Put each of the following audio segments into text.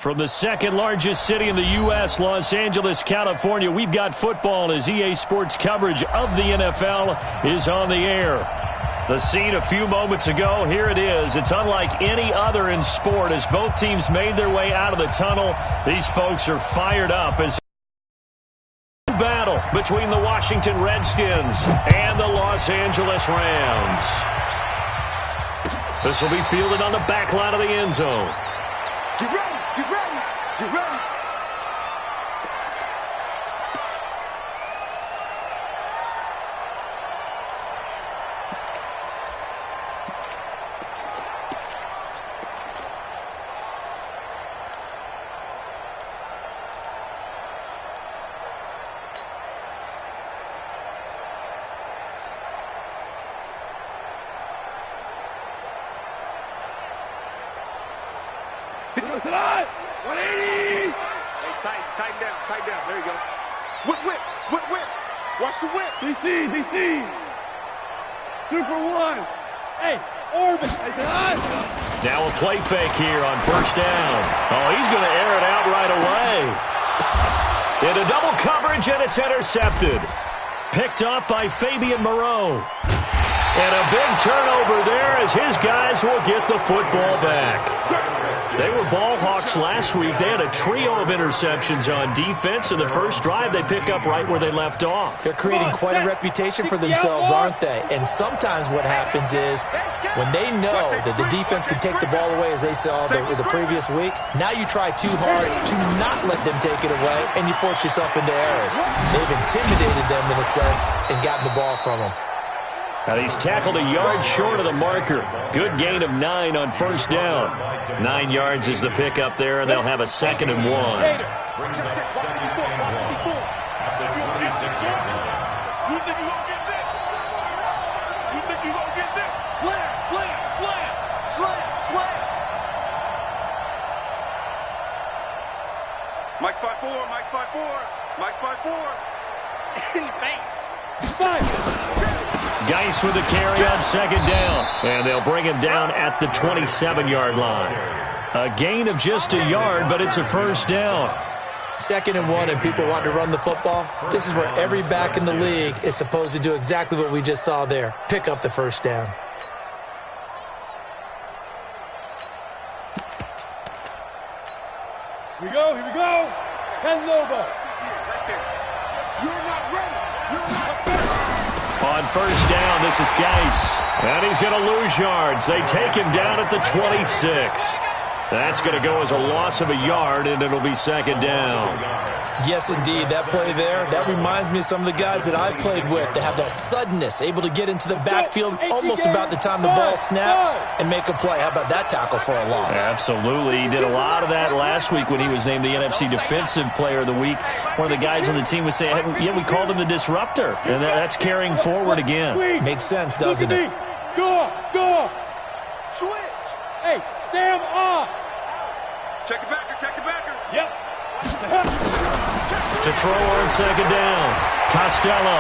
From the second largest city in the U.S., Los Angeles, California, we've got football as EA Sports coverage of the NFL is on the air. The scene a few moments ago, here it is. It's unlike any other in sport as both teams made their way out of the tunnel. These folks are fired up as battle between the Washington Redskins and the Los Angeles Rams. This will be fielded on the back line of the end zone. Get ready! Get ready! Get ready! Alive! 180! Hey, tighten down. There you go. Whip! Watch the whip! DC! 2 for 1. Hey, orbit! Now a play fake here on first down. Oh, he's going to air it out right away. Into double coverage, and it's intercepted. Picked up by Fabian Moreau. And a big turnover there as his guys will get the football back. They were ball hawks last week. They had a trio of interceptions on defense. In the first drive, they pick up right where they left off. They're creating quite a reputation for themselves, aren't they? And sometimes what happens is when they know that the defense can take the ball away, as they saw the previous week, now you try too hard to not let them take it away, and you force yourself into errors. They've intimidated them in a sense and gotten the ball from them. Now he's tackled a yard short of the marker. Good gain of 9 on first down. 9 yards is the pickup there, and they'll have a 2nd and 1. Slam! Mike's 5'4". In the face. 5. Geis with the carry on 2nd down. And they'll bring him down at the 27-yard line. A gain of just a yard, but it's a first down. 2nd and 1, and people want to run the football. This is where every back in the league is supposed to do exactly what we just saw there. Pick up the first down. Here we go. 10 Lobo. You're not ready. On first down, this is Geis. And he's going to lose yards. They take him down at the 26. That's going to go as a loss of a yard, and it'll be 2nd down. Yes, indeed. That play there, that reminds me of some of the guys that I've played with that have that suddenness, able to get into the backfield almost about the time the ball snapped and make a play. How about that tackle for a loss? Absolutely. He did a lot of that last week when he was named the NFC Defensive Player of the Week. One of the guys on the team was saying, yeah, we called him the disruptor, and that's carrying forward again. Makes sense, doesn't it? Go up. Switch. Hey, Sam off. Check the backer. Yep. To throw on 2nd down. Costello.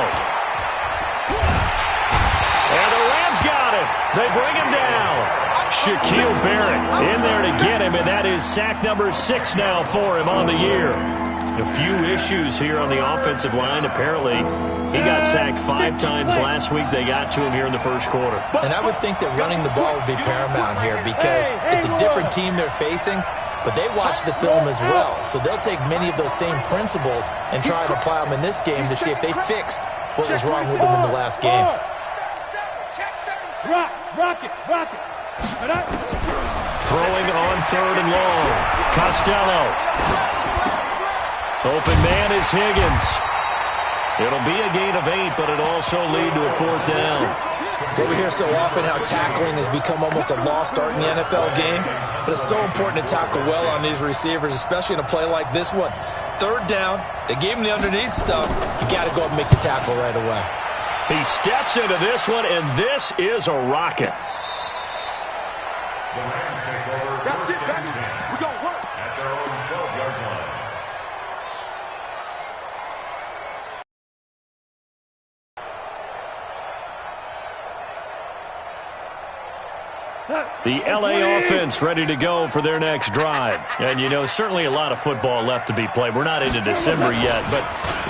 And the Rams got it. They bring him down. Shaquille Barrett in there to get him, and that is sack number 6 now for him on the year. A few issues here on the offensive line. Apparently, he got sacked 5 times last week. They got to him here in the first quarter. And I would think that running the ball would be paramount here because it's a different team they're facing, but they watch the film as well. So they'll take many of those same principles and try and apply them in this game to see if they fixed what was wrong with them in the last game. Rock it. Throwing on 3rd and long. Costello. Open man is Higgins. It'll be a gain of 8, but it'll also lead to a 4th down. Well, we hear so often how tackling has become almost a lost art in the NFL game, but it's so important to tackle well on these receivers, especially in a play like this one. 3rd down, they gave him the underneath stuff. You got to go and make the tackle right away. He steps into this one, and this is a rocket. That's it, baby. We're going to work. At their own 12-yard line. The LA offense ready to go for their next drive. And, you know, certainly a lot of football left to be played. We're not into December yet, but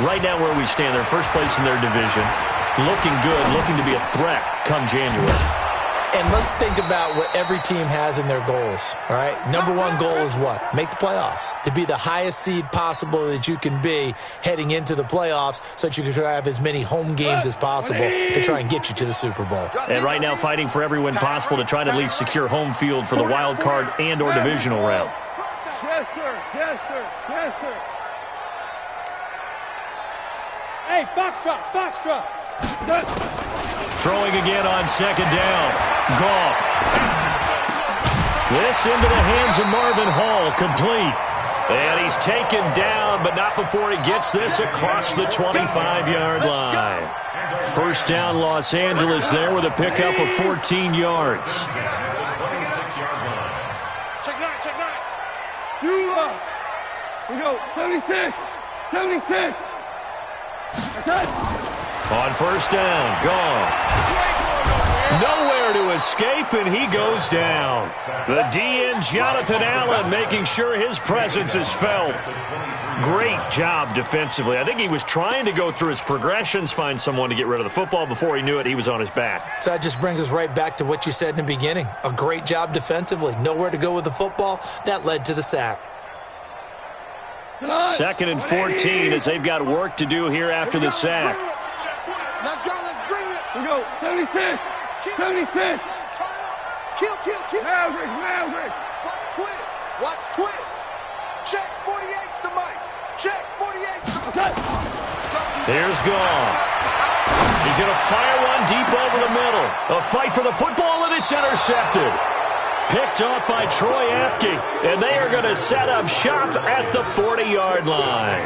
right now where we stand, they're first place in their division. Looking good, looking to be a threat come January. And let's think about what every team has in their goals, all right? Number one goal is what? Make the playoffs. To be the highest seed possible that you can be heading into the playoffs so that you can have as many home games as possible to try and get you to the Super Bowl. And right now fighting for every win possible to try to at least secure home field for the wild card and or divisional round. Yes, sir. Yes, sir. Yes, sir. Hey, foxtrot, foxtrot. Throwing again on second down. Goff. This into the hands of Marvin Hall, complete. And he's taken down, but not before he gets this across the 25-yard line. First down, Los Angeles there with a pickup of 14 yards. Check nine. You up. We go. 76. 76. That's it. On first down, Goff. Nowhere to escape, and he goes down. The DN, Jonathan Allen, making sure his presence is felt. Great job defensively. I think he was trying to go through his progressions, find someone to get rid of the football. Before he knew it, he was on his back. So that just brings us right back to what you said in the beginning. A great job defensively. Nowhere to go with the football. That led to the sack. Second and 14 as they've got work to do here after the sack. Let's go. Let's bring it. We go. 76. 76. Kill. Maverick. Watch twins. Check 48's the mic. Check 48's the mic. Here's Goff. He's going to fire one deep over the middle. A fight for the football, and it's intercepted. Picked up by Troy Apke, and they are going to set up shop at the 40-yard line.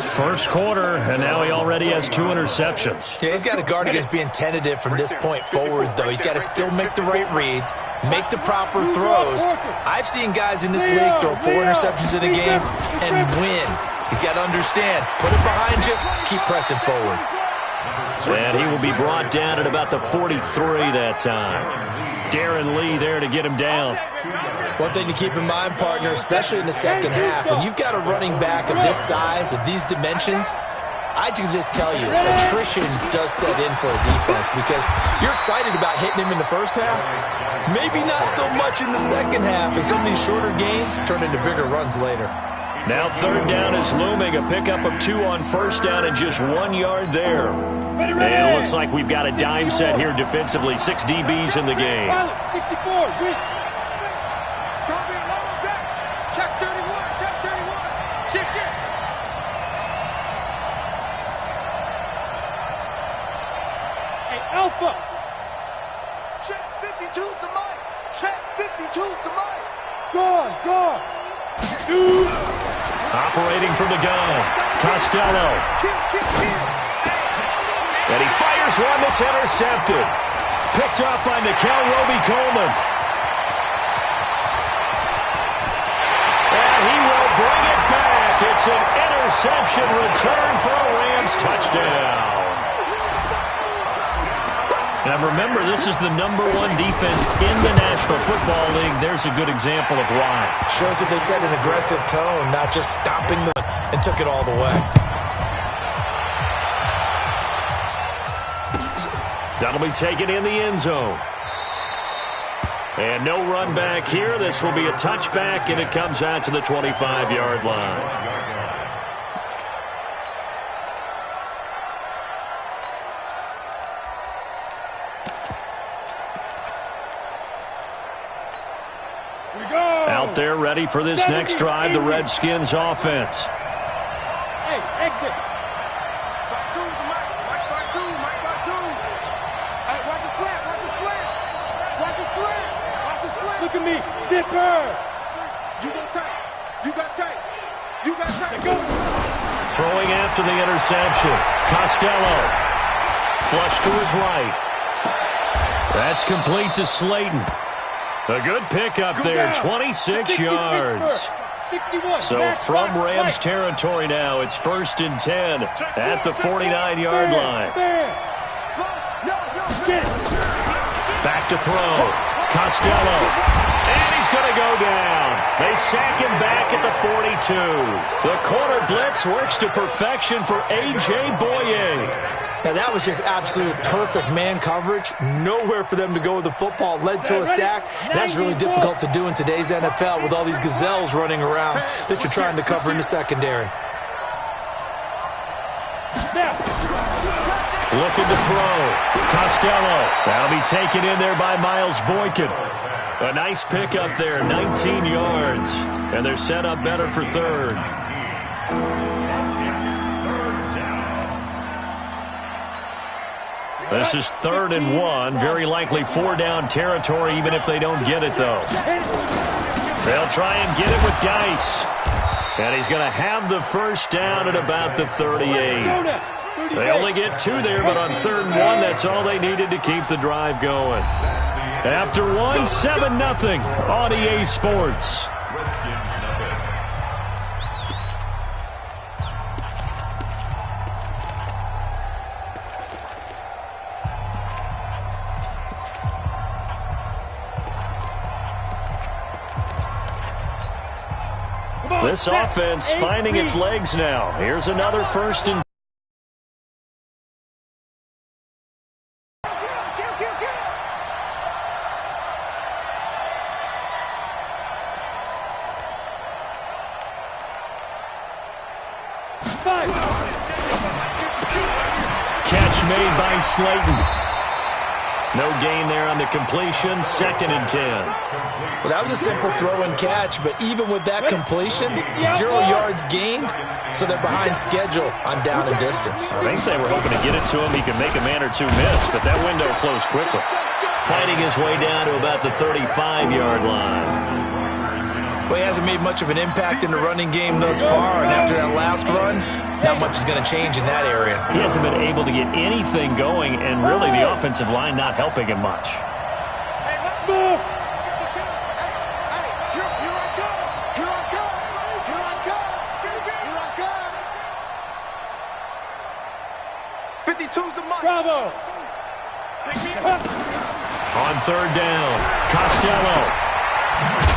First quarter, and now he already has 2 interceptions. Yeah, he's got to guard against being tentative from this point forward, though. He's got to still make the right reads, make the proper throws. I've seen guys in this league throw 4 interceptions in a game and win. He's got to understand, put it behind you, keep pressing forward. And he will be brought down at about the 43 that time. Darren Lee there to get him down. One thing to keep in mind, partner, especially in the second half, when you've got a running back of this size, of these dimensions, I can just tell you, attrition does set in for a defense because you're excited about hitting him in the first half. Maybe not so much in the second half, and some of these shorter gains turn into bigger runs later. Now third down is looming, a pickup of 2 on first down and just 1 yard there. And it looks like we've got a dime set here defensively. 6 DBs in the game. 64, win. It's going to be a long day. Check 31. Check 31. Shit. Hey, Alpha. Check 52's the mic. Check 52's the mic. Go. Shoot. Operating from the gun, Costello. Kill. And he fires one that's intercepted. Picked up by Nickel Roby-Coleman. And he will bring it back. It's an interception return for a Rams touchdown. Now remember, this is the #1 defense in the National Football League. There's a good example of why. Shows that they set an aggressive tone, not just stopping them and took it all the way. That'll be taken in the end zone. And no run back here. This will be a touchback, and it comes out to the 25-yard line. Here we go. Out there ready for this next drive, the Redskins offense. Hey, exit. Look at me, zipper. You got tight. Go. Throwing after the interception. Costello. Flush to his right. That's complete to Slayton. A good pickup there, 26 yards. 61. So from Rams territory now, it's 1st and 10 at the 49-yard line. Get it. Back to throw. Costello. And he's going to go down. They sack him back at the 42. The corner blitz works to perfection for A.J. Boye. Now, that was just absolute perfect man coverage. Nowhere for them to go with the football. Led to a sack. That's really difficult to do in today's NFL with all these gazelles running around that you're trying to cover in the secondary. Looking to throw. Costello. That'll be taken in there by Miles Boykin. A nice pickup there, 19 yards. And they're set up better for third. This is 3rd and 1. Very likely 4-down territory, even if they don't get it, though. They'll try and get it with Geis. And he's going to have the first down at about the 38. They only get 2 there, but on 3rd and 1, that's all they needed to keep the drive going. After 1, 7-0 on EA Sports. This offense finding its legs now. Here's another 1st and 5. catch made by Slayton. No gain there on the completion. 2nd and 10. Well, that was a simple throw and catch, but even with that completion, 0 yards gained, so they're behind schedule on down and distance. I think they were hoping to get it to him. He could make a man or 2 miss, but that window closed quickly. Fighting his way down to about the 35-yard line. Well, he hasn't made much of an impact in the running game thus far, and after that last run, not much is going to change in that area. He hasn't been able to get anything going, and really the offensive line not helping him much. Hey, let's move. Bravo. On 3rd down, Costello.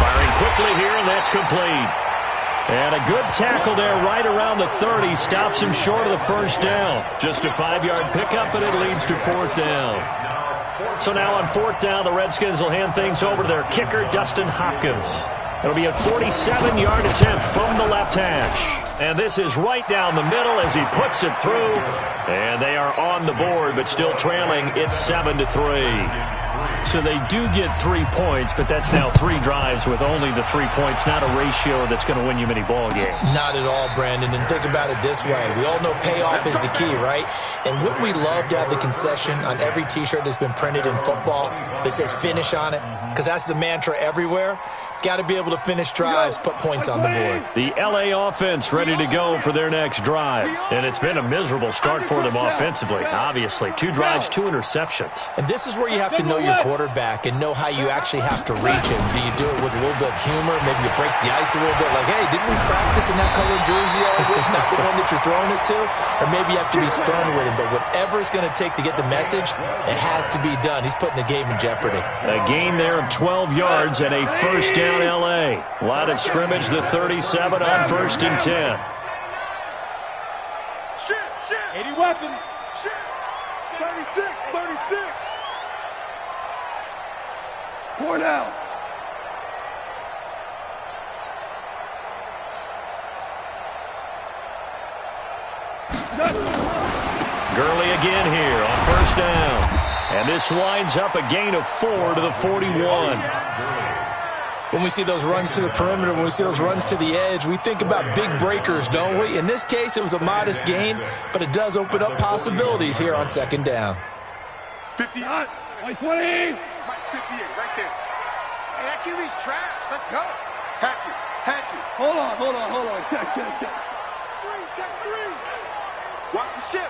Firing quickly here, and that's complete. And a good tackle there right around the 30. Stops him short of the 1st down. Just a 5-yard pickup, but it leads to 4th down. So now on 4th down, the Redskins will hand things over to their kicker, Dustin Hopkins. It'll be a 47-yard attempt from the left hash. And this is right down the middle as he puts it through. And they are on the board, but still trailing. It's 7-3. So they do get 3 points, but that's now 3 drives with only the 3 points, not a ratio that's going to win you many ball games. Not at all, Brandon. And think about it this way. We all know payoff is the key, right? And wouldn't we love to have the concession on every T-shirt that's been printed in football that says finish on it? Because that's the mantra everywhere. Got to be able to finish drives, put points on the board. The L.A. offense ready to go for their next drive. And it's been a miserable start for them offensively, obviously. 2 drives, 2 interceptions. And this is where you have to know your quarterback and know how you actually have to reach him. Do you do it with a little bit of humor? Maybe you break the ice a little bit like, hey, didn't we practice in that colored jersey all week? Not the one that you're throwing it to? Or maybe you have to be stern with him. But whatever it's going to take to get the message, it has to be done. He's putting the game in jeopardy. A gain there of 12 yards and a 1st down L.A. Line of scrimmage, the 37 on 1st and 10. 80 weapons. 36. 4 down. Gurley again here on 1st down. And this winds up a gain of 4 to the 41. When we see those runs to the perimeter, when we see those runs to the edge, we think about big breakers, don't we? In this case, it was a modest gain, but it does open up possibilities here on 2nd down. 50. 20. Mike 58, right there. Hey, that QB's traps. Let's go. Hatchet. Hold on. Check. 3, check 3. Watch the ship.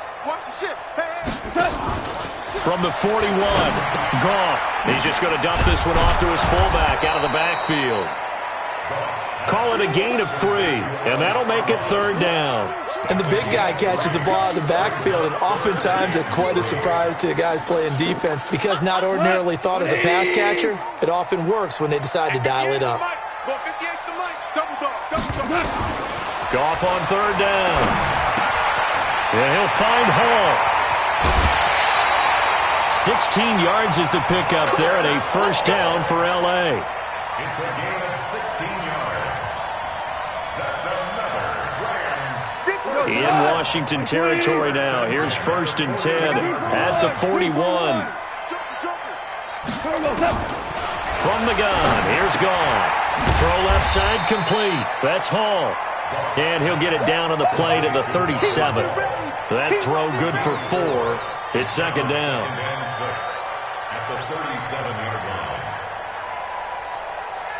Hey. From the 41, Goff. He's just going to dump this one off to his fullback out of the backfield. Call it a gain of 3, and that'll make it third down. And the big guy catches the ball out of the backfield, and oftentimes it's quite a surprise to the guys playing defense because not ordinarily thought as a pass catcher, it often works when they decide to dial it up. Goff on third down. Yeah, he'll find Hall. 16 yards is the pickup there, and a first down for L.A. It's a gain of 16 yards. That's another Rams. In Washington territory now. Here's 1st and 10 at the 41. From the gun, here's Goff. Throw left side complete. That's Hall. And he'll get it down on the play to the 37. That throw good for 4. It's second down. And 6 at the 37-yard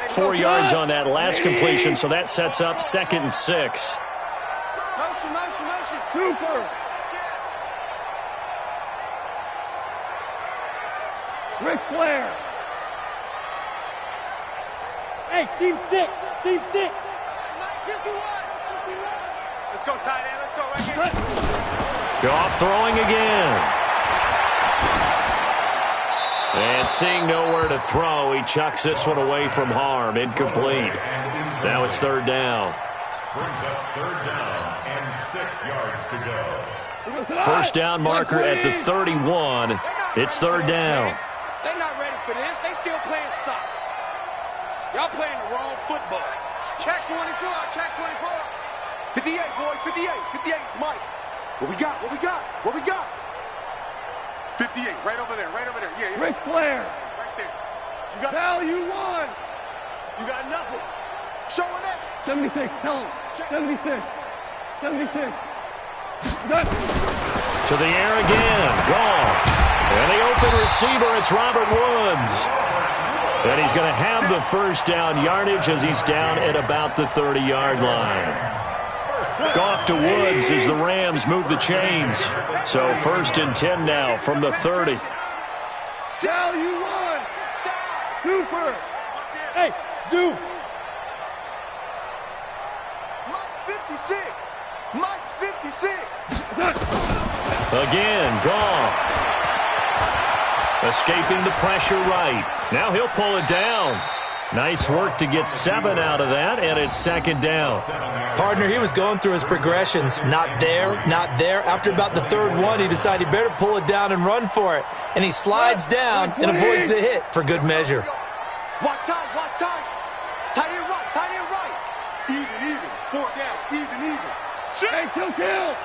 line. 4 yards on that last completion, so that sets up 2nd and 6. Motion. Super. Ric Flair. Hey, Team 6. Team 6. 51. Let's go, tight end. Let's go right here. Goff throwing again. And seeing nowhere to throw, he chucks this one away from harm. Incomplete. Now it's third down. Brings up third down and 6 yards to go. First down marker at the 31. It's third down. They're not ready for this. They still playing soccer. Y'all playing the wrong football. Check 24. 58, boys. 58. 58. It's Mike. What we got? 58. Right over there. Yeah. Ric Flair. Right there. You got Value 1. You got nothing. Showing that. 76. Tell him. 76. 76. To the air again. Goff. And the open receiver, it's Robert Woods. And he's going to have the first down yardage as he's down at about the 30-yard line. Goff to Woods as the Rams move the chains. So 1st and 10 now from the 30. Value 1. Super. Hey, Zoo. Mike's 56. Again, Goff. Escaping the pressure right. Now he'll pull it down. Nice work to get 7 out of that, and it's second down. Partner, he was going through his progressions. Not there. After about the third one, he decided he better pull it down and run for it. And he slides down and avoids the hit for good measure. Watch time. Tight end right. Even. 4 down. Even. Hey, kill.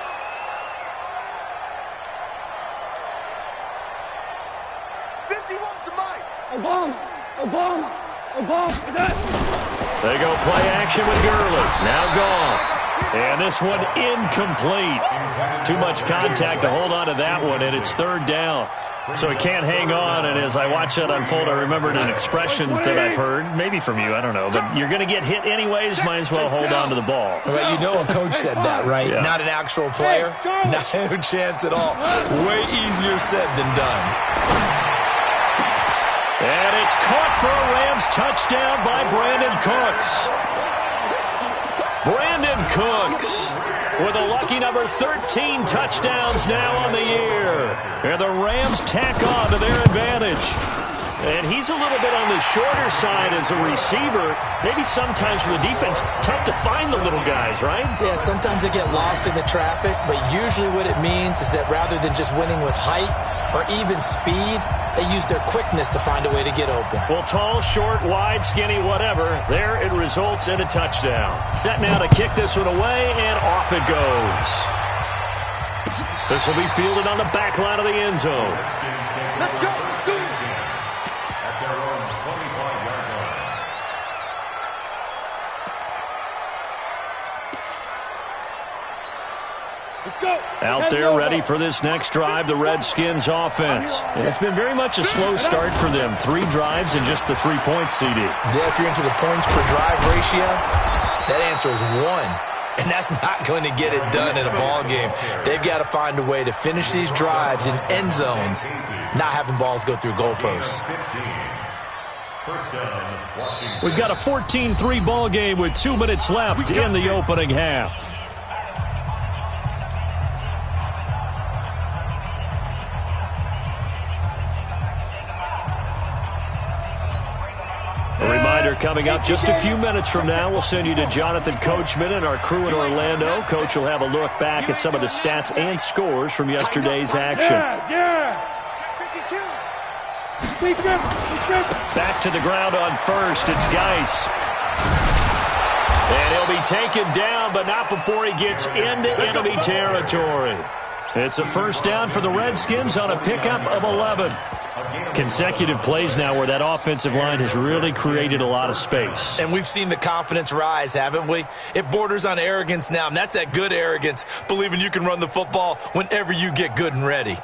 51 to Mike. Obama. They go play action with Gurley. Now Goff. And this one incomplete. Too much contact to hold on to that one, and it's third down. So he can't hang on, and as I watch that unfold, I remembered an expression that I've heard, maybe from you, I don't know, but you're going to get hit anyways, might as well hold on to the ball. Right, you know a coach said that, right? Yeah. Not an actual player. No chance at all. Way easier said than done. And it's caught for a Rams touchdown by Brandon Cooks. Brandon Cooks with a lucky number 13 touchdowns now on the year. And the Rams tack on to their advantage. And he's a little bit on the shorter side as a receiver. Maybe sometimes for the defense, tough to find the little guys, right? Yeah, sometimes they get lost in the traffic, but usually what it means is that rather than just winning with height or even speed, they use their quickness to find a way to get open. Well, tall, short, wide, skinny, whatever, there it results in a touchdown. Set now to kick this one away, and off it goes. This will be fielded on the back line of the end zone. Let's go. At their own 25-yard line. Let's go. Out there ready for this next drive, the Redskins offense. And it's been very much a slow start for them. 3 drives and just the 3 points, CD. Yeah, if you're into the points per drive ratio, that answer is 1. And that's not going to get it done in a ball game. They've got to find a way to finish these drives in end zones, not having balls go through goalposts. First down, Washington. We've got a 14-3 ball game with 2 minutes left in the opening half. A reminder coming up just a few minutes from now. We'll send you to Jonathan Coachman and our crew in Orlando. Coach will have a look back at some of the stats and scores from yesterday's action. Back to the ground on first. It's Geis. And he'll be taken down, but not before he gets into enemy territory. It's a first down for the Redskins on a pickup of 11. Consecutive plays now where that offensive line has really created a lot of space. And we've seen the confidence rise, haven't we? It borders on arrogance now, and that's that good arrogance, believing you can run the football whenever you get good and ready.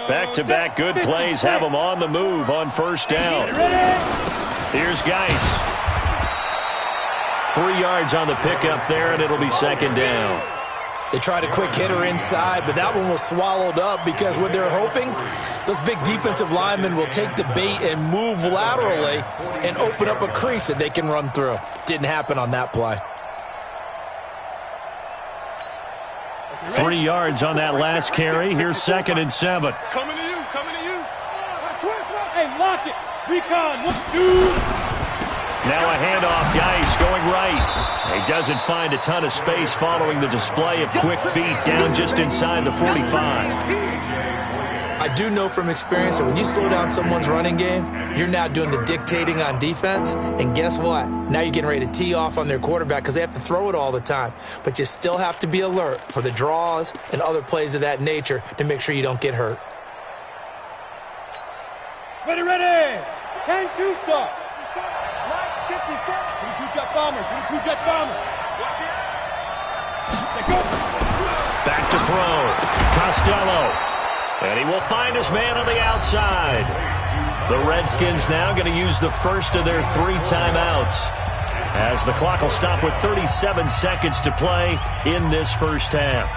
Back-to-back good plays have them on the move on first down. Here's Geis. 3 yards on the pickup there, and it'll be second down. They tried a quick hitter inside, but that one was swallowed up because what they're hoping, those big defensive linemen will take the bait and move laterally and open up a crease that they can run through. Didn't happen on that play. 3 yards on that last carry. Here's second and 7. Coming to you, coming to you. Hey, lock it. Recon, 1, 2. Now a handoff, Geis going right. He doesn't find a ton of space following the display of quick feet down just inside the 45. I do know from experience that when you slow down someone's running game, you're now doing the dictating on defense. And guess what? Now you're getting ready to tee off on their quarterback because they have to throw it all the time. But you still have to be alert for the draws and other plays of that nature to make sure you don't get hurt. Ready, ready. 10-2, sir. 22 jet bombers, 22 jet bombers. Back to throw. Costello. And he will find his man on the outside. The Redskins now going to use the first of their 3 timeouts, as the clock will stop with 37 seconds to play in this first half.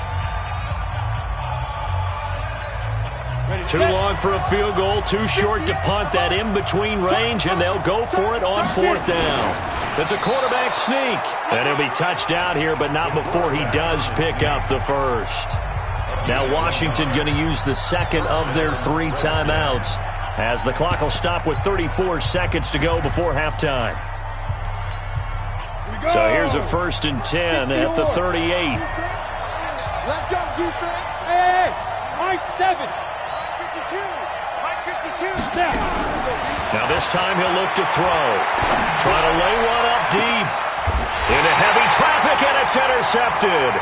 Too long for a field goal, too short to punt. That in-between range, and they'll go for it on 4th down. It's a quarterback sneak, and he'll be touched out here, but not before he does pick up the first. Now Washington going to use the second of their 3 timeouts, as the clock will stop with 34 seconds to go before halftime. So here's a 1st and 10 at the 38. Let's go, defense. Hey, my 7. Now this time he'll look to throw. Trying to lay one up deep. Into heavy traffic, and it's intercepted.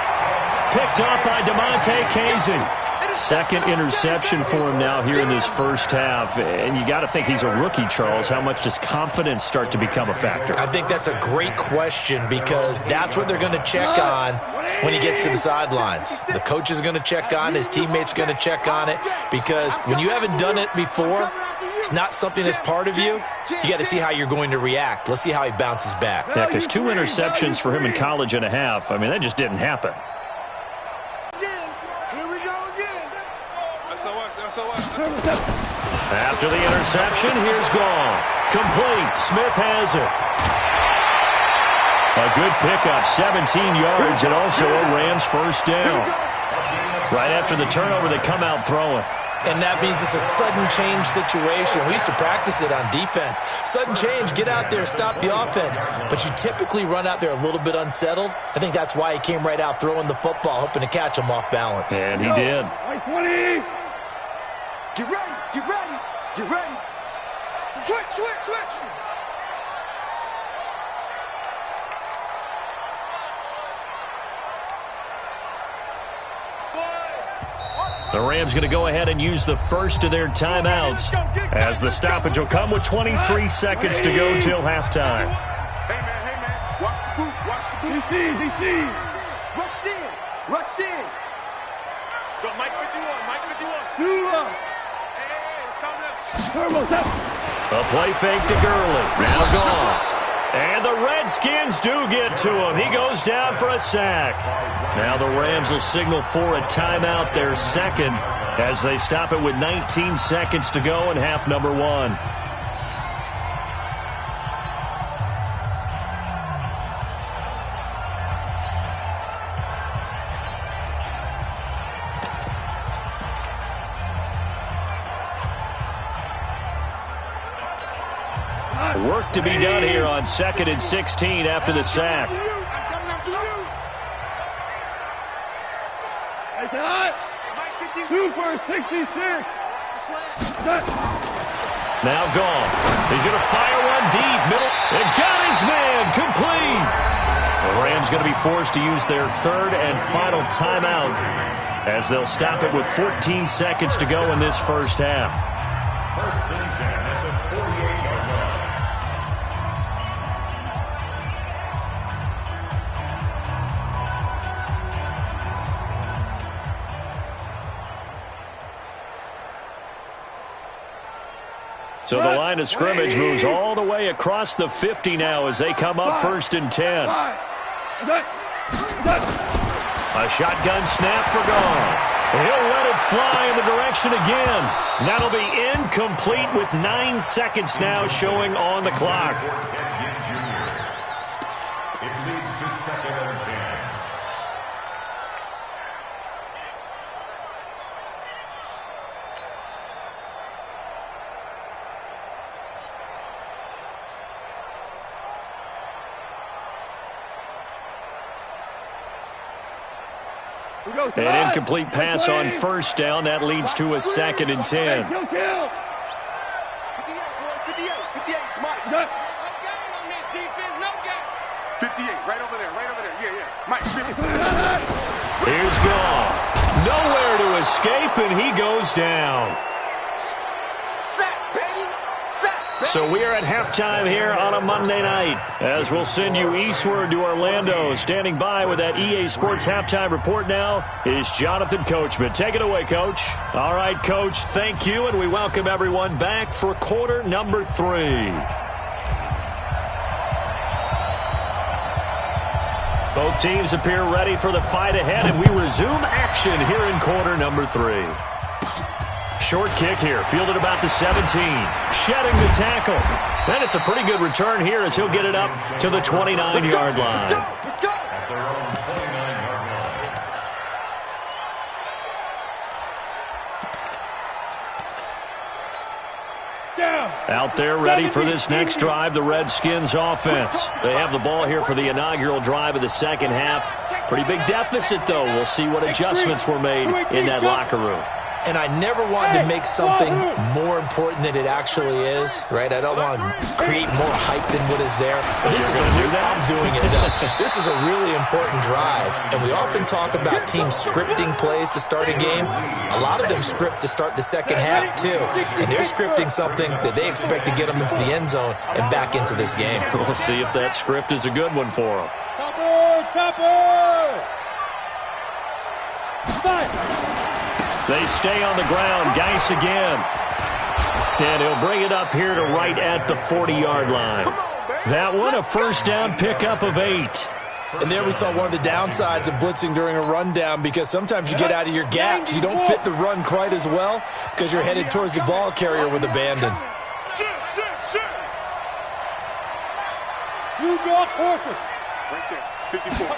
Picked up by DeMonte Casey. Second interception for him now here in this first half. And you got to think he's a rookie, Charles. How much does confidence start to become a factor? I think that's a great question because that's what they're going to check on when he gets to the sidelines. The coach is going to check on, his teammates are going to check on it, because when you haven't done it before, it's not something that's part of you. You got to see how you're going to react. Let's see how he bounces back. Yeah, because 2 interceptions for him in college and a half. I mean, that just didn't happen. Here we go again. After the interception, here's Goff. Complete. Smith has it. A good pickup, 17 yards, and also a Rams first down. Right after the turnover, they come out throwing. And that means it's a sudden change situation. We used to practice it on defense. Sudden change, get out there, stop the offense. But you typically run out there a little bit unsettled. I think that's why he came right out throwing the football, hoping to catch him off balance. And he did. 20. Get ready, get ready, get ready. Switch, switch, switch. The Rams going to go ahead and use the first of their timeouts, as the stoppage will come with 23 seconds to go till halftime. Hey, man, watch the boot, watch the boot. DC. Rush in, rush in. Go, Mike 51, Mike 51. 2 up. Hey, it's coming up. Turbo tap. A play fake to Gurley. Now gone. And the Redskins do get to him. He goes down for a sack. Now the Rams will signal for a timeout, their second, as they stop it with 19 seconds to go in half number one. Work to be done here on 2nd and 16 after the sack. Super 66. Now gone. He's going to fire one deep. Middle. It got his man. Complete. The Rams going to be forced to use their third and final timeout as they'll stop it with 14 seconds to go in this first half. First and 10 at the 48-yard line. So the line of scrimmage moves all the way across the 50 now as they come up 1st and 10. A shotgun snap for Goff. He'll let it fly in the direction again. That'll be incomplete with 9 seconds now showing on the clock. It leads to 2nd and 10. An incomplete pass on 1st down. That leads to a 2nd and 10. 58, 58, Mike. No game on this defense, no game. 58, right over there, yeah. Mike, 50. Here's Goff. Nowhere to escape, and he goes down. Sack, baby. Sack, baby. So we are at halftime here on a Monday night as we'll send you eastward to Orlando. Standing by with that EA Sports halftime report now is Jonathan Coachman. Take it away, Coach. All right, Coach, thank you, and we welcome everyone back for quarter number 3. Both teams appear ready for the fight ahead, and we resume action here in quarter number 3. Short kick here, fielded about the 17. Shedding the tackle. And it's a pretty good return here as he'll get it up to the 29-yard line. Let's go. At their own 29-yard line. Out there ready for this next drive, the Redskins offense. They have the ball here for the inaugural drive of the second half. Pretty big deficit, though. We'll see what adjustments were made in that locker room. And I never wanted to make something more important than it actually is, right? I don't want to create more hype than what is there. But this is I'm doing it. This is a really important drive. And we often talk about teams scripting plays to start a game. A lot of them script to start the second half, too. And they're scripting something that they expect to get them into the end zone and back into this game. We'll see if that script is a good one for them. Topper! They stay on the ground. Geis again. And he'll bring it up here to right at the 40-yard line. That one, a first down pickup of 8. And there we saw one of the downsides of blitzing during a rundown, because sometimes you get out of your gaps. You don't fit the run quite as well because you're headed towards the ball carrier with abandon. You draw Horford. Right there, 54.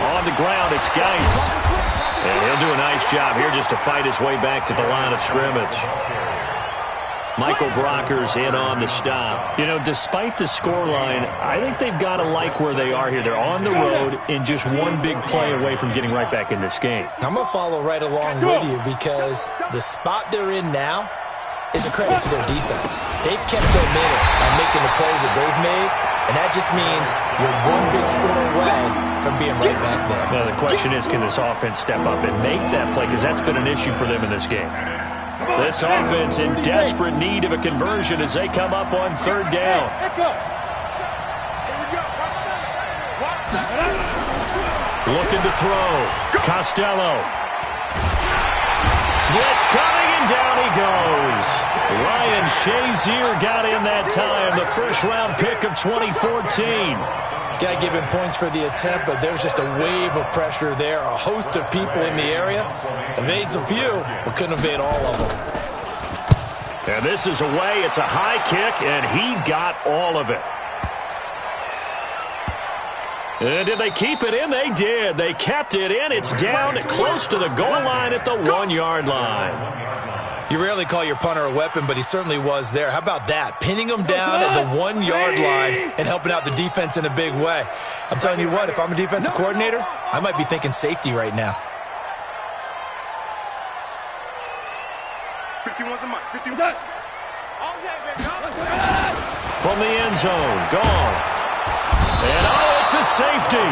On the ground, it's Geis. And he'll do a nice job here just to fight his way back to the line of scrimmage. Michael Brocker's in on the stop. You know, despite the scoreline, I think they've got to like where they are here. They're on the road and just one big play away from getting right back in this game. I'm going to follow right along with you, because the spot they're in now is a credit to their defense. They've kept their minute by making the plays that they've made, and that just means you're one big score away from being right back there. Now, the question is, can this offense step up and make that play? Because that's been an issue for them in this game. This offense in desperate need of a conversion as they come up on 3rd down. Looking to throw. Costello. Blitz coming, and down he goes. Ryan And Shazier got in that time, the first-round pick of 2014. Got to give him points for the attempt, but there's just a wave of pressure there. A host of people in the area. Evades a few, but couldn't evade all of them. And this is away. It's a high kick, and he got all of it. And did they keep it in? They did. They kept it in. It's down close to the goal line at the 1-yard line. You rarely call your punter a weapon, but he certainly was there. How about that? Pinning him down at the 1-yard line and helping out the defense in a big way. I'm telling you what, if I'm a defensive coordinator, I might be thinking safety right now. 51's the mic. 51. From the end zone, Goff. And it's a safety.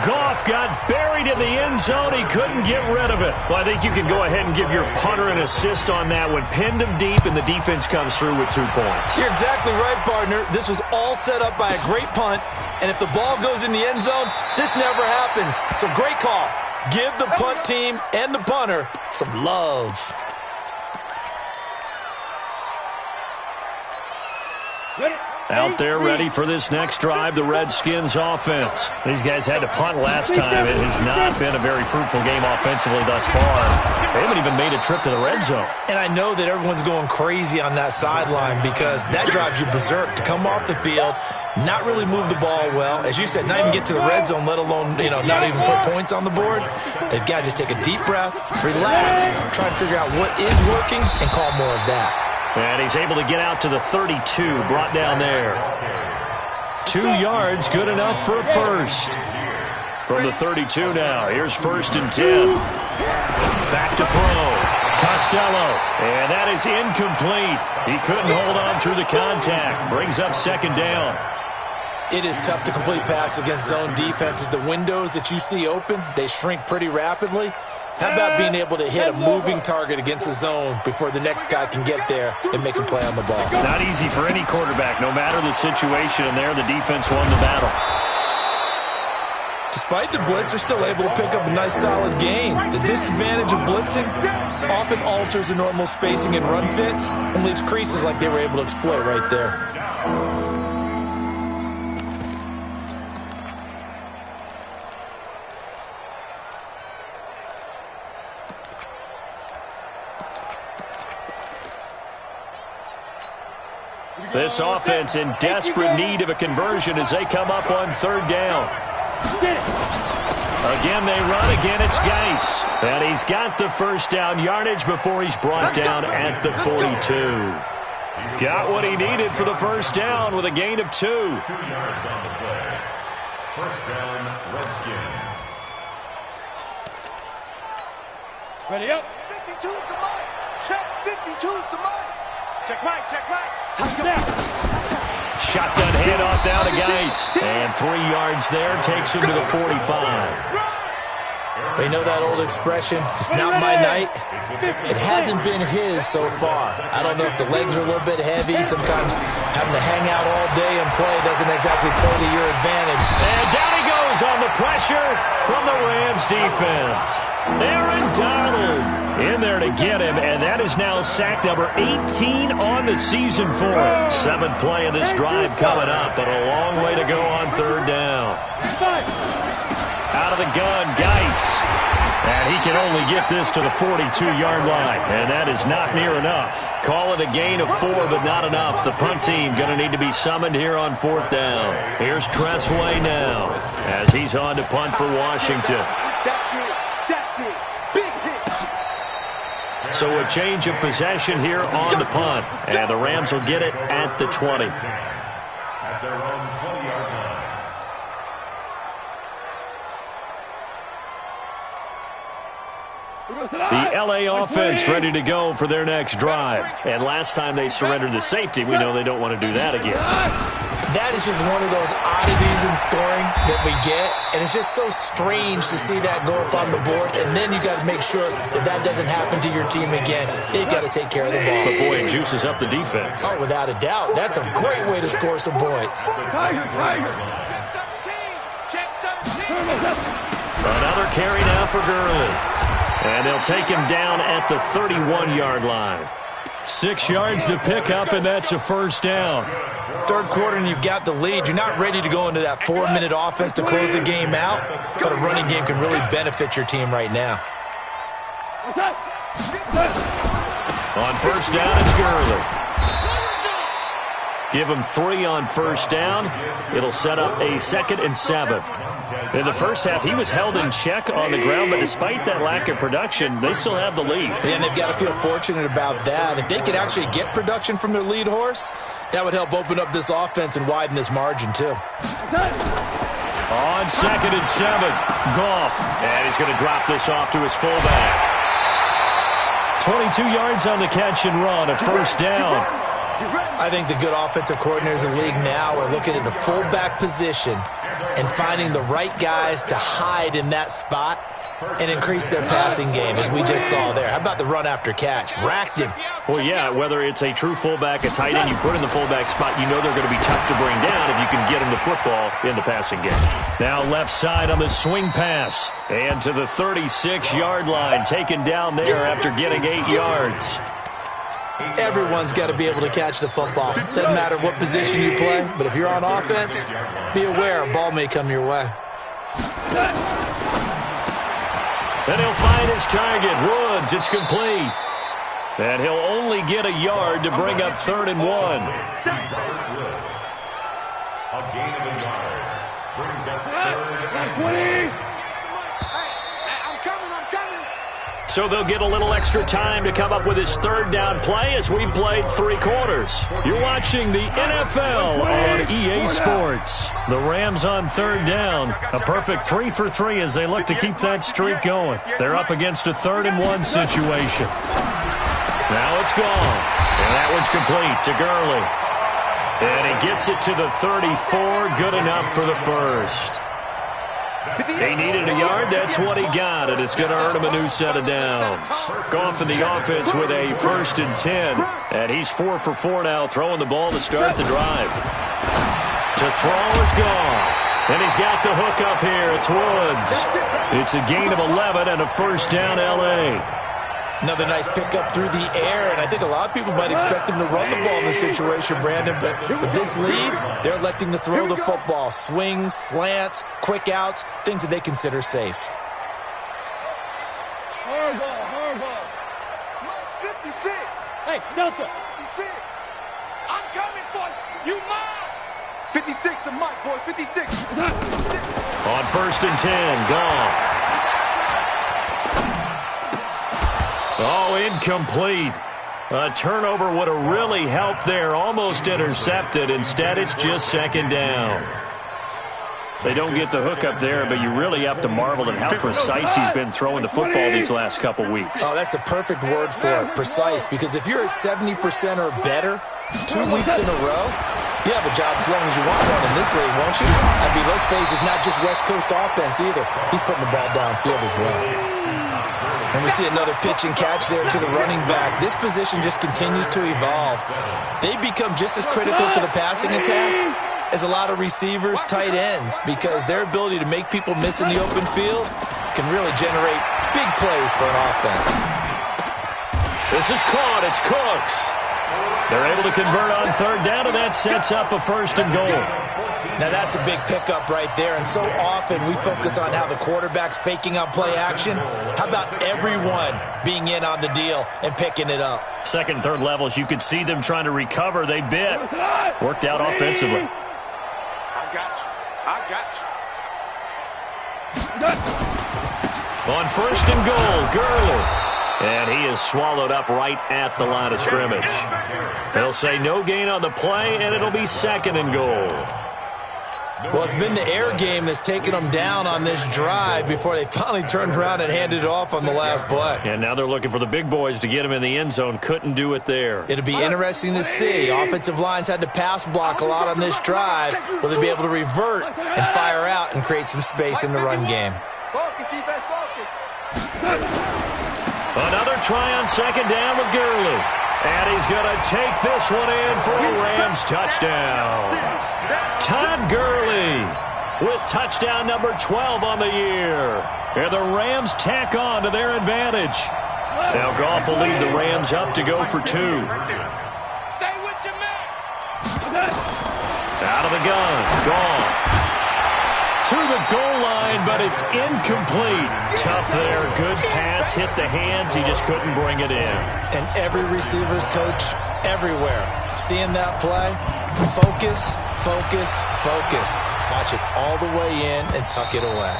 Goff got buried in the end zone. He couldn't get rid of it. Well, I think you can go ahead and give your punter an assist on that one. Pinned him deep, and the defense comes through with 2 points. You're exactly right, partner. This was all set up by a great punt, and if the ball goes in the end zone, this never happens. So great call. Give the punt team and the punter some love. Out there ready for this next drive, the Redskins offense. These guys had to punt last time. It has not been a very fruitful game offensively thus far. They haven't even made a trip to the red zone. And I know that everyone's going crazy on that sideline because that drives you berserk to come off the field, not really move the ball well. As you said, not even get to the red zone, let alone, not even put points on the board. They've got to just take a deep breath, relax, try to figure out what is working, and call more of that. And he's able to get out to the 32, brought down there. 2 yards, good enough for a first. From the 32 now, here's 1st and 10. Back to throw. Costello, and that is incomplete. He couldn't hold on through the contact. Brings up 2nd down. It is tough to complete passes against zone defenses. The windows that you see open, they shrink pretty rapidly. How about being able to hit a moving target against a zone before the next guy can get there and make a play on the ball? Not easy for any quarterback, no matter the situation, and there the defense won the battle. Despite the blitz, they're still able to pick up a nice solid gain. The disadvantage of blitzing often alters the normal spacing and run fits and leaves creases like they were able to exploit right there. This offense in desperate need of a conversion as they come up on 3rd down. Again, they run. Again, it's Geis. And he's got the 1st down yardage before he's brought down at the 42. Got what he needed for the 1st down with a gain of 2. 2 yards on the play. 1st down, Redskins. Ready up. 52's the mic. Check 52's the mic. Check right, check right. Shotgun handoff down to Geis. And 3 yards there takes him to the 45. We know that old expression, it's not my night. It hasn't been his so far. I don't know if the legs are a little bit heavy. Sometimes having to hang out all day and play doesn't exactly play to your advantage. And down he goes on the pressure from the Rams defense. Aaron Donald in there to get him, and that is now sack number 18 on the season for him. 7th play of this drive coming up, but a long way to go on 3rd down. Out of the gun, Geis. And he can only get this to the 42-yard line, and that is not near enough. Call it a gain of 4, but not enough. The punt team going to need to be summoned here on 4th down. Here's Tressway now as he's on to punt for Washington. So a change of possession here on the punt, and the Rams will get it at the 20. At their own 20-yard line. The L.A. offense ready to go for their next drive. And last time they surrendered the safety, we know they don't want to do that again. That is just one of those oddities in scoring that we get, and it's just so strange to see that go up on the board, and then you got to make sure that that doesn't happen to your team again. They've got to take care of the ball. But, boy, it juices up the defense. Oh, without a doubt. That's a great way to score some points. Another carry now for Gurley. And they'll take him down at the 31-yard line. 6 yards to pick up, and that's a first down. Third quarter, and you've got the lead. You're not ready to go into that 4-minute offense to close the game out, but a running game can really benefit your team right now. On first down, it's Gurley. Give him 3 on first down. It'll set up a 2nd and 7. In the first half, he was held in check on the ground, but despite that lack of production, they still have the lead. And they've got to feel fortunate about that. If they could actually get production from their lead horse, that would help open up this offense and widen this margin, too. On 2nd and 7, Goff. And he's going to drop this off to his fullback. 22 yards on the catch and run, a first down. I think the good offensive coordinators in the league now are looking at the fullback position and finding the right guys to hide in that spot and increase their passing game, as we just saw there. How about the run after catch? Racked him. Well, yeah, whether it's a true fullback, a tight end, you put in the fullback spot, you know they're going to be tough to bring down if you can get them the football in the passing game. Now left side on the swing pass. And to the 36-yard line, taken down there after getting 8 yards. Everyone's got to be able to catch the football. Doesn't matter what position you play, but if you're on offense, be aware a ball may come your way. And he'll find his target. Woods, it's complete. And he'll only get a yard to bring up 3rd and 1. A gain of a yard. Brings up 3rd and 1. So they'll get a little extra time to come up with his 3rd down play as we've played 3 quarters. You're watching the NFL on EA Sports. The Rams on 3rd down. A perfect 3 for 3 as they look to keep that streak going. They're up against a 3rd and 1 situation. Now it's gone. And that one's complete to Gurley. And he gets it to the 34. Good enough for the first. He needed a yard. That's what he got, and it's going to earn him a new set of downs. Goff in the offense with a 1st and 10, and he's 4 for 4 now, throwing the ball to start the drive. To throw is Goff, and he's got the hook up here. It's Woods. It's a gain of 11 and a first down, L.A. Another nice pickup through the air, and I think a lot of people might expect him to run the ball in this situation, Brandon, but with this lead, they're electing to throw the football. Swings, slants, quick outs, things that they consider safe. Hard ball. 56. Hey, Delta. 56. I'm coming for you. You mine. 56 to Mike, boys. 56. On 1st and 10, Goff. Oh, incomplete. A turnover would have really helped there. Almost intercepted. Instead, it's just 2nd down. They don't get the hook up there, but you really have to marvel at how precise he's been throwing the football these last couple weeks. Oh, that's the perfect word for it, precise, because if you're at 70% or better 2 weeks in a row, you have a job as long as you want one in this league, won't you? I mean, let's face it, it's not just West Coast offense either. He's putting the ball downfield as well. And we see another pitch and catch there to the running back. This position just continues to evolve. They become just as critical to the passing attack as a lot of receivers, tight ends, because their ability to make people miss in the open field can really generate big plays for an offense. This is caught. It's Cooks. They're able to convert on 3rd down, and that sets up a 1st and goal. Now, that's a big pickup right there, and so often we focus on how the quarterback's faking on play action. How about everyone being in on the deal and picking it up? 2nd and 3rd levels, you could see them trying to recover. They bit. Worked out offensively. I got you. On 1st and goal, Gurley. And he is swallowed up right at the line of scrimmage. They'll say no gain on the play, and it'll be 2nd and goal. Well, it's been the air game that's taken them down on this drive before they finally turned around and handed it off on the last play. And now they're looking for the big boys to get him in the end zone. Couldn't do it there. It'll be interesting to see. Offensive lines had to pass block a lot on this drive. Will they be able to revert and fire out and create some space in the run game? Focus, defense, focus. Another try on 2nd down with Gurley. And he's going to take this one in for a Rams touchdown. Todd Gurley with touchdown number 12 on the year. And the Rams tack on to their advantage. Now Goff will lead the Rams up to go for 2. Stay with your man. Out of the gun. Goff. To the goal line, but it's incomplete. Tough there. Good pass. Hit the hands. He just couldn't bring it in. And every receiver's coach everywhere. Seeing that play, focus, focus, focus. Watch it all the way in and tuck it away.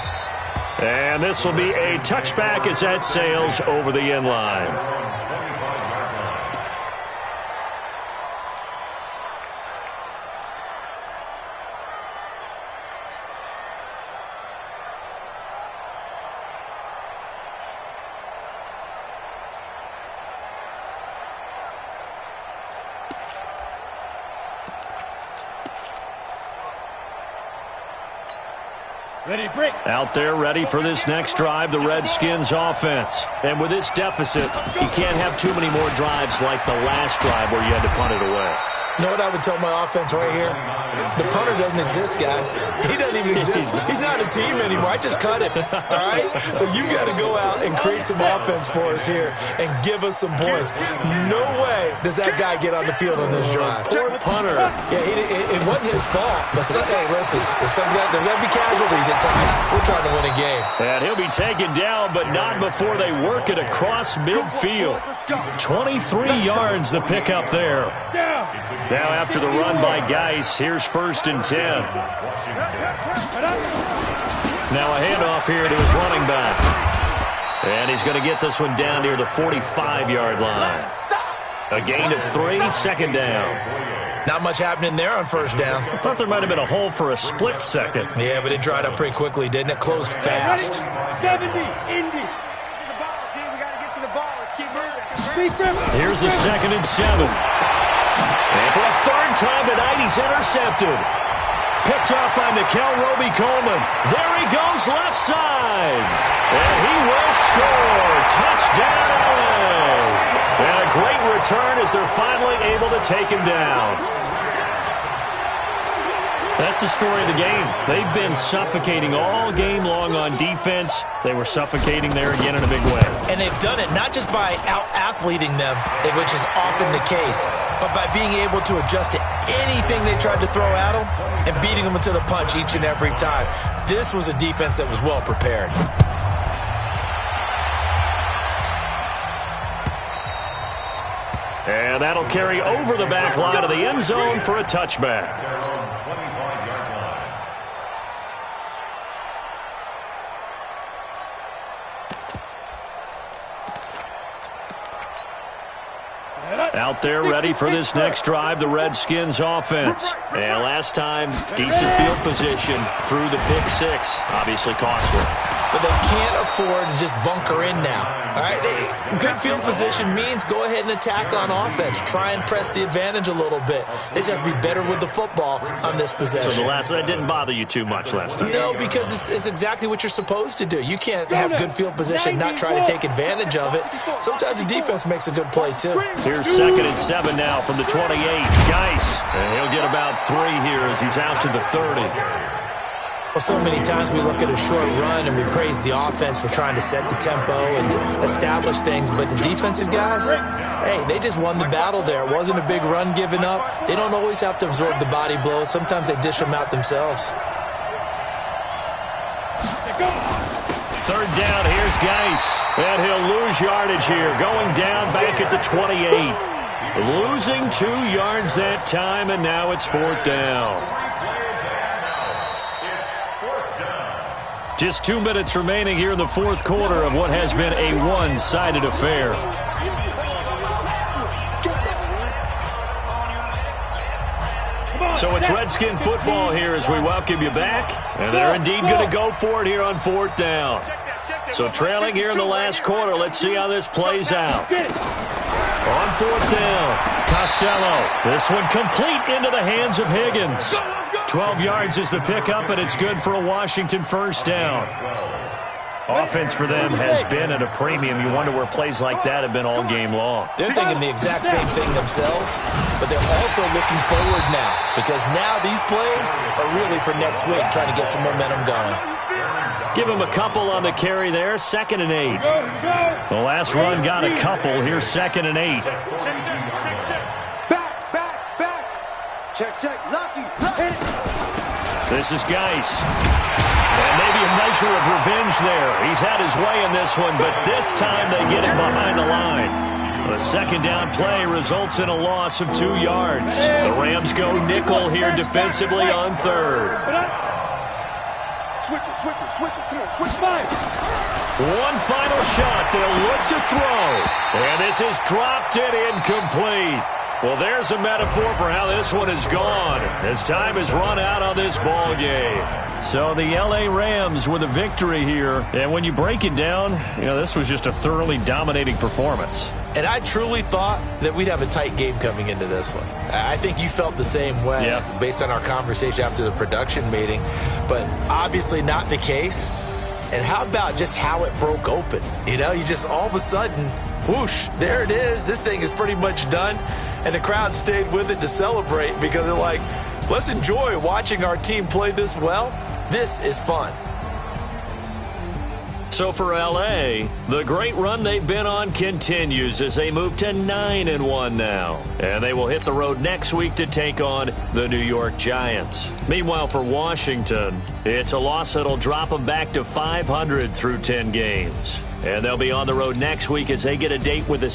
And this will be a touchback as that sails over the end line. Ready, break. Out there ready for this next drive, the Redskins offense. And with this deficit, you can't have too many more drives like the last drive where you had to punt it away. You know what I would tell my offense right here? The punter doesn't exist, guys. He doesn't even exist. He's not a team anymore. I just cut him, all right? So you got to go out and create some offense for us here and give us some points. No way does that guy get on the field on this drive. Poor punter. Yeah, it wasn't his fault. But, hey, listen, there's going to be casualties at times. We're trying to win a game. And he'll be taken down, but not before they work it across midfield. 23 yards the pickup there. Now after the run by Geis, here's 1st and 10. Now a handoff here to his running back. And he's going to get this one down near the 45-yard line. A gain of 3, 2nd down. Not much happening there on 1st down. I thought there might have been a hole for a split second. Yeah, but it dried up pretty quickly, didn't it? Closed fast. 70, Indy. Here's the 2nd and 7. And for a 3rd time tonight, he's intercepted. Picked off by Mikel Roby-Coleman. There he goes left side. And he will score. Touchdown, LA. And a great return as they're finally able to take him down. That's the story of the game. They've been suffocating all game long on defense. They were suffocating there again in a big way. And they've done it not just by out-athleting them, which is often the case, but by being able to adjust to anything they tried to throw at them and beating them to the punch each and every time. This was a defense that was well prepared. And that'll carry over the back line of the end zone for a touchback. Out there ready for this next drive, the Redskins offense. And last time, decent field position through the pick 6. Obviously costly. But they can't afford to just bunker in now. All right, good field position means go ahead and attack on offense. Try and press the advantage a little bit. They just have to be better with the football on this possession. So that didn't bother you too much last time? No, because it's exactly what you're supposed to do. You can't have good field position, not try to take advantage of it. Sometimes the defense makes a good play, too. Here's 2nd and 7 now from the 28. Geis. And he'll get about 3 here as he's out to the 30. Well, so many times we look at a short run and we praise the offense for trying to set the tempo and establish things, but the defensive guys, hey, they just won the battle there. It wasn't a big run given up. They don't always have to absorb the body blows. Sometimes they dish them out themselves. 3rd down, here's Geis. And he'll lose yardage here, going down back at the 28. Losing 2 yards that time, and now it's 4th down. Just 2 minutes remaining here in the 4th quarter of what has been a one-sided affair. So it's Redskin football here as we welcome you back. And they're indeed going to go for it here on 4th down. So trailing here in the last quarter, let's see how this plays out. On 4th down, Costello. This one complete into the hands of Higgins. 12 yards is the pickup, and it's good for a Washington 1st down. Offense for them has been at a premium. You wonder where plays like that have been all game long. They're thinking the exact same thing themselves, but they're also looking forward now because now these plays are really for next week, trying to get some momentum going. Give him a couple on the carry there, 2nd and 8. The last run got a couple. Here's 2nd and 8. Back. Check. Lucky. This is Geis. And maybe a measure of revenge there. He's had his way in this one, but this time they get him behind the line. The 2nd down play results in a loss of 2 yards. The Rams go nickel here defensively on 3rd. Switch it. Come on, switch mine. One final shot. They'll look to throw. And this is dropped and incomplete. Well, there's a metaphor for how this one is gone as time has run out on this ball game. So the L.A. Rams with a victory here. And when you break it down, this was just a thoroughly dominating performance. And I truly thought that we'd have a tight game coming into this one. I think you felt the same way based on our conversation after the production meeting, but obviously not the case. And how about just how it broke open? You just all of a sudden, whoosh, there it is. This thing is pretty much done. And the crowd stayed with it to celebrate because they're like, let's enjoy watching our team play this well. This is fun. So for L.A., the great run they've been on continues as they move to 9-1 now. And they will hit the road next week to take on the New York Giants. Meanwhile, for Washington, it's a loss that'll drop them back to 500 through 10 games. And they'll be on the road next week as they get a date with the